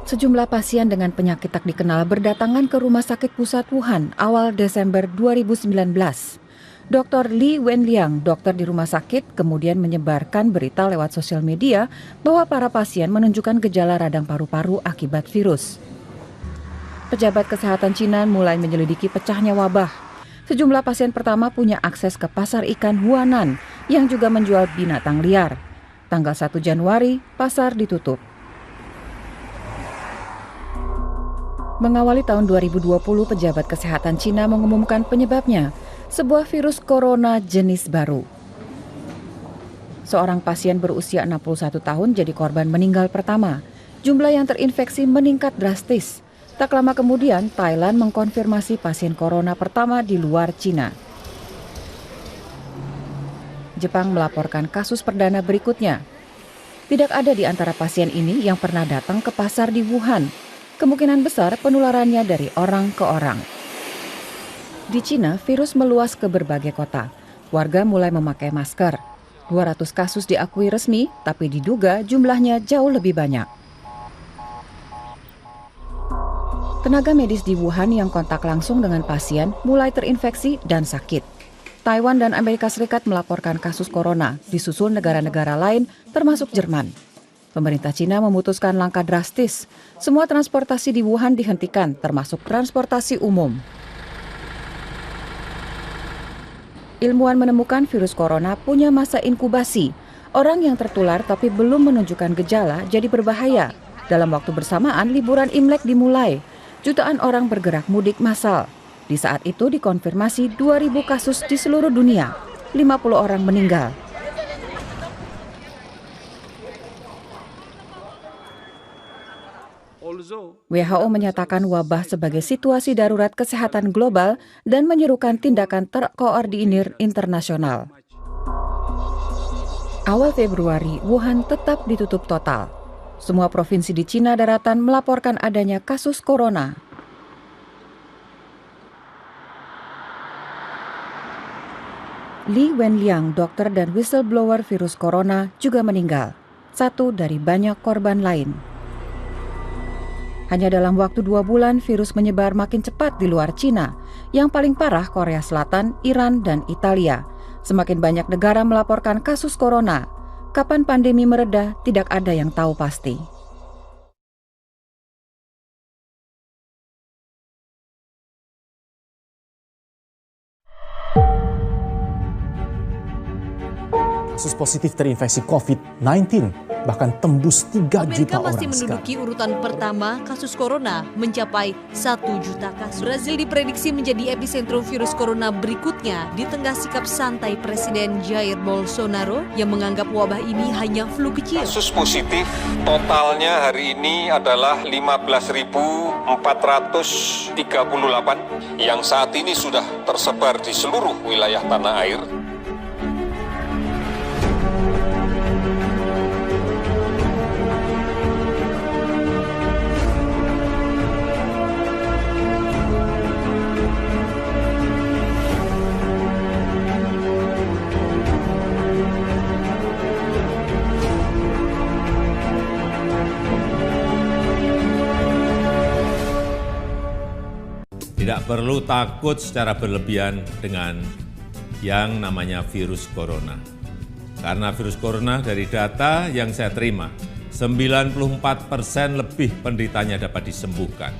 Sejumlah pasien dengan penyakit tak dikenal berdatangan ke Rumah Sakit Pusat Wuhan awal Desember 2019. Dr. Li Wenliang, dokter di rumah sakit, kemudian menyebarkan berita lewat sosial media bahwa para pasien menunjukkan gejala radang paru-paru akibat virus. Pejabat kesehatan Cina mulai menyelidiki pecahnya wabah. Sejumlah pasien pertama punya akses ke pasar ikan Huanan yang juga menjual binatang liar. Tanggal 1 Januari, pasar ditutup. Mengawali tahun 2020, pejabat kesehatan Cina mengumumkan penyebabnya, sebuah virus corona jenis baru. Seorang pasien berusia 61 tahun jadi korban meninggal pertama. Jumlah yang terinfeksi meningkat drastis. Tak lama kemudian, Thailand mengkonfirmasi pasien corona pertama di luar Cina. Jepang melaporkan kasus perdana berikutnya. Tidak ada di antara pasien ini yang pernah datang ke pasar di Wuhan. Kemungkinan besar penularannya dari orang ke orang. Di Cina, virus meluas ke berbagai kota. Warga mulai memakai masker. 200 kasus diakui resmi, tapi diduga jumlahnya jauh lebih banyak. Tenaga medis di Wuhan yang kontak langsung dengan pasien mulai terinfeksi dan sakit. Taiwan dan Amerika Serikat melaporkan kasus corona, disusul negara-negara lain termasuk Jerman. Pemerintah Cina memutuskan langkah drastis. Semua transportasi di Wuhan dihentikan, termasuk transportasi umum. Ilmuwan menemukan virus corona punya masa inkubasi. Orang yang tertular tapi belum menunjukkan gejala jadi berbahaya. Dalam waktu bersamaan, liburan Imlek dimulai. Jutaan orang bergerak mudik massal. Di saat itu dikonfirmasi 2.000 kasus di seluruh dunia. 50 orang meninggal. WHO menyatakan wabah sebagai situasi darurat kesehatan global dan menyerukan tindakan terkoordinir internasional. Awal Februari, Wuhan tetap ditutup total. Semua provinsi di Cina daratan melaporkan adanya kasus corona. Li Wenliang, dokter dan whistleblower virus corona, juga meninggal. Satu dari banyak korban lain. Hanya dalam waktu 2 bulan, virus menyebar makin cepat di luar Cina. Yang paling parah Korea Selatan, Iran, dan Italia. Semakin banyak negara melaporkan kasus corona. Kapan pandemi mereda, tidak ada yang tahu pasti. Kasus positif terinfeksi COVID-19 bahkan tembus 3 juta orang. Amerika masih menduduki urutan pertama kasus corona mencapai 1 juta kasus. Brazil diprediksi menjadi epicentrum virus corona berikutnya di tengah sikap santai Presiden Jair Bolsonaro yang menganggap wabah ini hanya flu kecil. Kasus positif totalnya hari ini adalah 15.438 yang saat ini sudah tersebar di seluruh wilayah tanah air. Tidak perlu takut secara berlebihan dengan yang namanya virus corona. Karena virus corona dari data yang saya terima, 94% lebih penderitanya dapat disembuhkan.